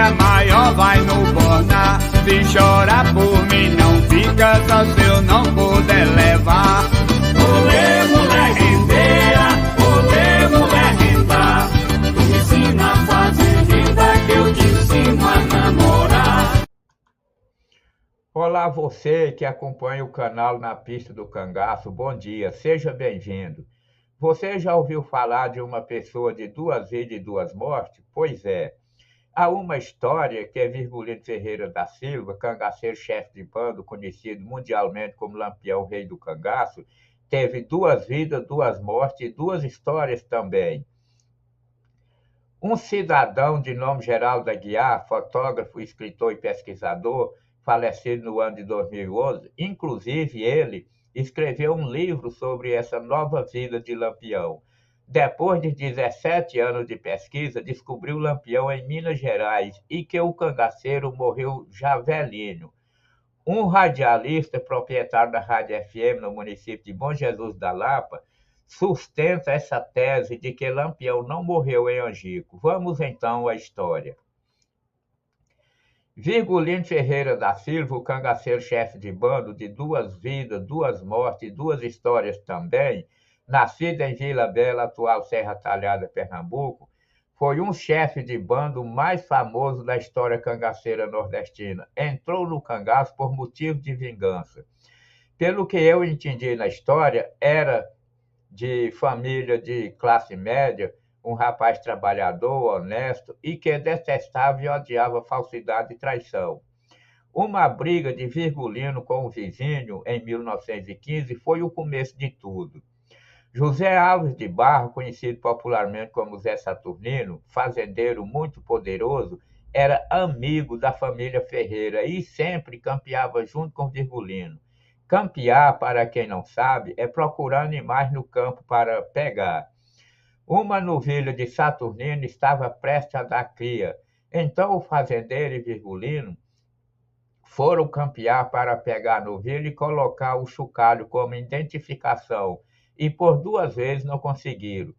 a maior vai no bornar. Se chorar por mim não fica só se eu não puder levar. Olê, mulher rendeira, olê, mulher renda. Tu me ensina a fazer vida que eu te ensino a namorar. Olá você que acompanha o canal Na Pista do Cangaço, bom dia, seja bem-vindo. Você já ouviu falar de uma pessoa de duas vidas e duas mortes? Pois é. Há uma história que é Virgulino Ferreira da Silva, cangaceiro-chefe de bando, conhecido mundialmente como Lampião, rei do cangaço, teve duas vidas, duas mortes e duas histórias também. Um cidadão de nome Geraldo Aguiar, fotógrafo, escritor e pesquisador, falecido no ano de 2011, inclusive ele escreveu um livro sobre essa nova vida de Lampião. Depois de 17 anos de pesquisa, descobriu Lampião em Minas Gerais e que o cangaceiro morreu já velhinho. Um radialista proprietário da Rádio FM no município de Bom Jesus da Lapa sustenta essa tese de que Lampião não morreu em Angico. Vamos então à história. Virgulino Ferreira da Silva, o cangaceiro-chefe de bando de duas vidas, duas mortes e duas histórias também, nascido em Vila Bela, atual Serra Talhada, Pernambuco, foi um chefe de bando mais famoso da história cangaceira nordestina. Entrou no cangaço por motivo de vingança. Pelo que eu entendi na história, era de família de classe média, um rapaz trabalhador, honesto e que detestava e odiava falsidade e traição. Uma briga de Virgulino com o vizinho em 1915 foi o começo de tudo. José Alves de Barro, conhecido popularmente como Zé Saturnino, fazendeiro muito poderoso, era amigo da família Ferreira e sempre campeava junto com Virgulino. Campear, para quem não sabe, é procurar animais no campo para pegar. Uma novilha de Saturnino estava prestes a dar cria. Então o fazendeiro e Virgulino foram campear para pegar a novilha e colocar o chocalho como identificação, e por duas vezes não conseguiram.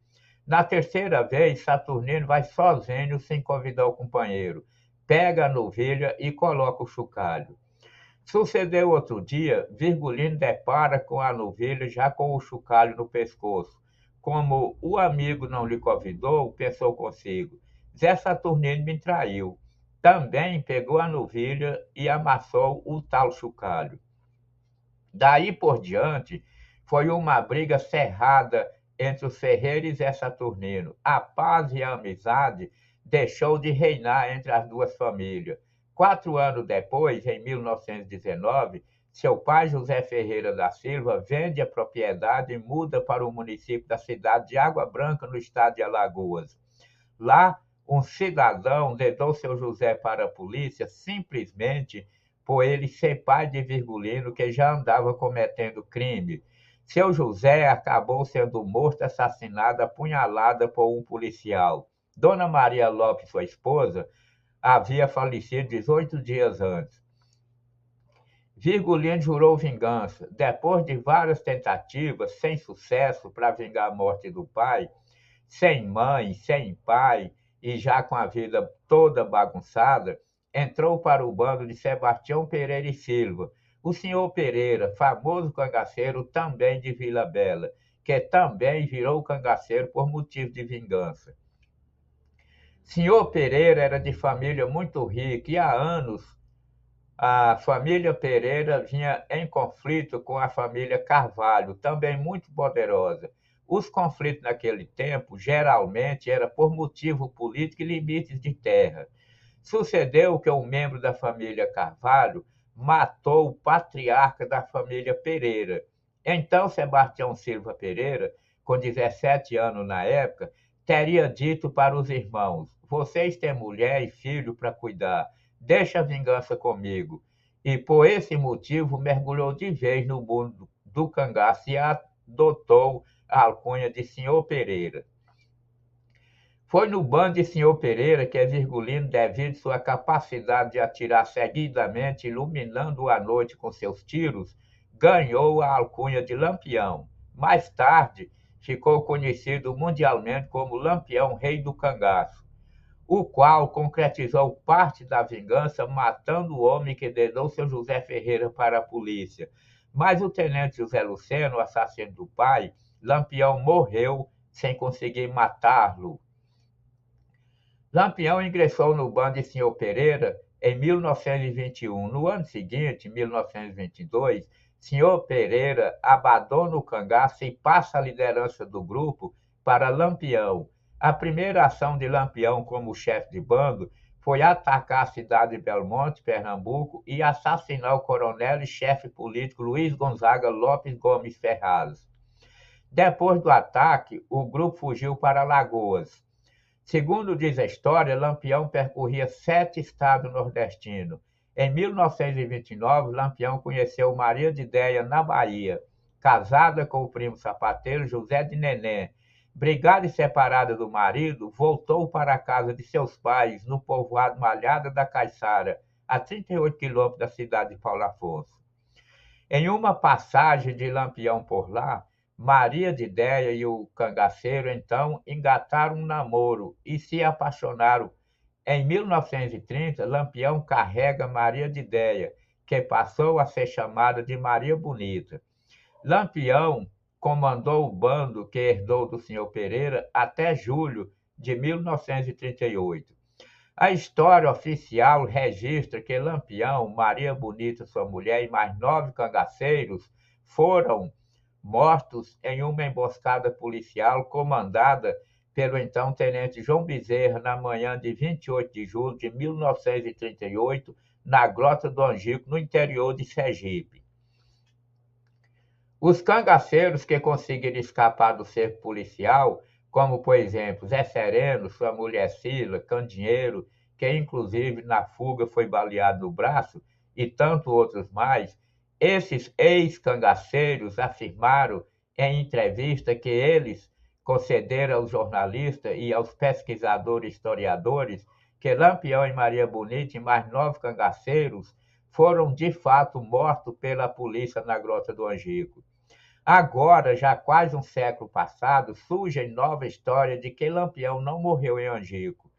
Na terceira vez, Saturnino vai sozinho, sem convidar o companheiro, pega a novilha e coloca o chocalho. Sucedeu outro dia, Virgulino depara com a novilha já com o chocalho no pescoço. Como o amigo não lhe convidou, pensou consigo, Zé Saturnino me traiu. Também pegou a novilha e amassou o tal chocalho. Daí por diante, foi uma briga cerrada entre os Ferreira e Zé Saturnino. A paz e a amizade deixou de reinar entre as duas famílias. 4 anos depois, em 1919, seu pai, José Ferreira da Silva, vende a propriedade e muda para o município da cidade de Água Branca, no estado de Alagoas. Lá, um cidadão dedou seu José para a polícia simplesmente por ele ser pai de Virgulino, que já andava cometendo crime. Seu José acabou sendo morto, assassinado, apunhalada por um policial. Dona Maria Lopes, sua esposa, havia falecido 18 dias antes. Virgulino jurou vingança. Depois de várias tentativas, sem sucesso, para vingar a morte do pai, sem mãe, sem pai e já com a vida toda bagunçada, entrou para o bando de Sebastião Pereira e Silva, o senhor Pereira, famoso cangaceiro também de Vila Bela, que também virou cangaceiro por motivo de vingança. Senhor Pereira era de família muito rica e há anos a família Pereira vinha em conflito com a família Carvalho, também muito poderosa. Os conflitos naquele tempo geralmente eram por motivo político e limites de terra. Sucedeu que um membro da família Carvalho matou o patriarca da família Pereira. Então Sebastião Silva Pereira, com 17 anos na época, teria dito para os irmãos: vocês têm mulher e filho para cuidar, deixa a vingança comigo. E por esse motivo mergulhou de vez no mundo do cangaço e adotou a alcunha de Senhor Pereira. Foi no bando de Senhor Pereira que Virgulino, devido sua capacidade de atirar seguidamente, iluminando a noite com seus tiros, ganhou a alcunha de Lampião. Mais tarde, ficou conhecido mundialmente como Lampião, rei do cangaço. o qual concretizou parte da vingança matando o homem que dedou seu José Ferreira para a polícia. Mas o tenente José Luceno, o assassino do pai, Lampião morreu sem conseguir matá-lo. Lampião ingressou no bando de Sr. Pereira em 1921. No ano seguinte, 1922, Sr. Pereira abandona o cangaço e passa a liderança do grupo para Lampião. A primeira ação de Lampião como chefe de bando foi atacar a cidade de Belmonte, Pernambuco, e assassinar o coronel e chefe político Luiz Gonzaga Lopes Gomes Ferraz. Depois do ataque, o grupo fugiu para Alagoas. Segundo diz a história, Lampião percorria 7 estados nordestinos. Em 1929, Lampião conheceu Maria de Déia na Bahia, casada com o primo sapateiro José de Neném. Brigada e separada do marido, voltou para a casa de seus pais, no povoado Malhada da Caiçara, a 38 quilômetros da cidade de Paulo Afonso. Em uma passagem de Lampião por lá, Maria de Déia e o cangaceiro, então, engataram um namoro e se apaixonaram. Em 1930, Lampião carrega Maria de Déia, que passou a ser chamada de Maria Bonita. Lampião comandou o bando que herdou do Sr. Pereira até julho de 1938. A história oficial registra que Lampião, Maria Bonita, sua mulher, e mais 9 cangaceiros foram mortos em uma emboscada policial comandada pelo então tenente João Bezerra na manhã de 28 de julho de 1938, na Grota do Angico, no interior de Sergipe. Os cangaceiros que conseguiram escapar do cerco policial, como, por exemplo, Zé Sereno, sua mulher Cila, Candinheiro, que inclusive na fuga foi baleado no braço, e tantos outros mais, esses ex-cangaceiros afirmaram em entrevista que eles concederam aos jornalistas e aos pesquisadores historiadores que Lampião e Maria Bonita e mais 9 cangaceiros foram de fato mortos pela polícia na Grota do Angico. Agora, já quase um século passado, surge nova história de que Lampião não morreu em Angico.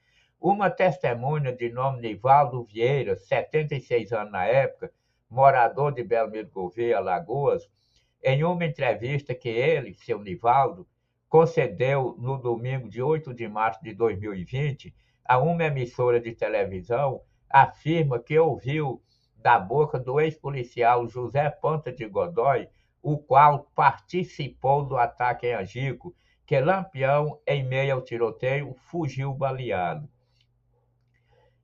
Uma testemunha de nome Nivaldo Vieira, 76 anos na época, morador de Belmiro Gouveia, Alagoas, em uma entrevista que ele, seu Nivaldo, concedeu no domingo de 8 de março de 2020 a uma emissora de televisão, afirma que ouviu da boca do ex-policial José Ponta de Godoy, o qual participou do ataque em Angico, que Lampião, em meio ao tiroteio, fugiu baleado.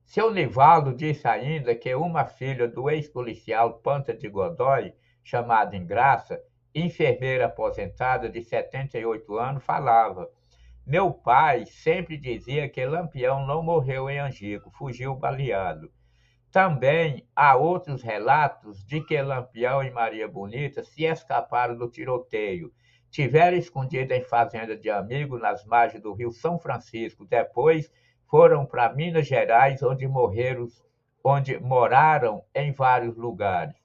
Seu Nivaldo disse ainda que uma filha do ex-policial Ponta de Godoy, chamada Ingraça, enfermeira aposentada de 78 anos, falava: "Meu pai sempre dizia que Lampião não morreu em Angico, fugiu baleado." Também há outros relatos de que Lampião e Maria Bonita se escaparam do tiroteio, tiveram escondido em fazenda de amigo nas margens do rio São Francisco, depois foram para Minas Gerais, onde moraram em vários lugares.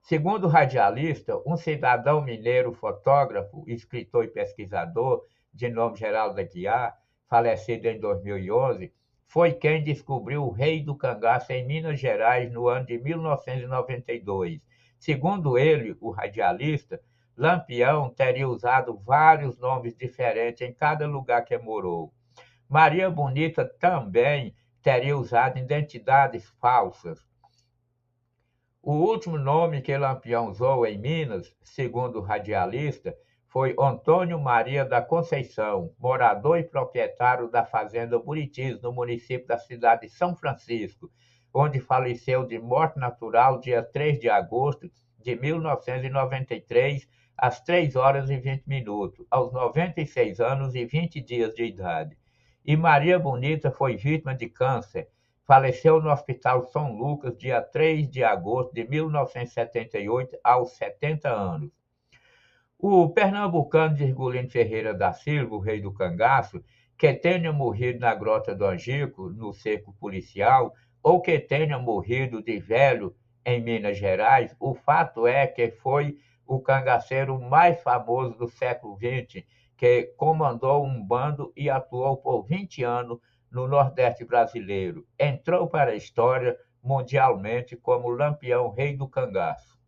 Segundo o radialista, um cidadão mineiro, fotógrafo, escritor e pesquisador, de nome Geraldo Aguiar, falecido em 2011, foi quem descobriu o rei do cangaço em Minas Gerais no ano de 1992. Segundo ele, o radialista, Lampião teria usado vários nomes diferentes em cada lugar que morou. Maria Bonita também teria usado identidades falsas. O último nome que Lampião usou em Minas, segundo o radialista, foi Antônio Maria da Conceição, morador e proprietário da fazenda Buritis, no município da cidade de São Francisco, onde faleceu de morte natural dia 3 de agosto de 1993, às 3 horas e 20 minutos, aos 96 anos e 20 dias de idade. E Maria Bonita foi vítima de câncer. Faleceu no Hospital São Lucas, dia 3 de agosto de 1978, aos 70 anos. O pernambucano Virgulino Ferreira da Silva, o rei do cangaço, que tenha morrido na Grota do Angico, no cerco policial, ou que tenha morrido de velho em Minas Gerais, o fato é que foi o cangaceiro mais famoso do século XX, que comandou um bando e atuou por 20 anos no Nordeste brasileiro. Entrou para a história mundialmente como Lampião Rei do Cangaço.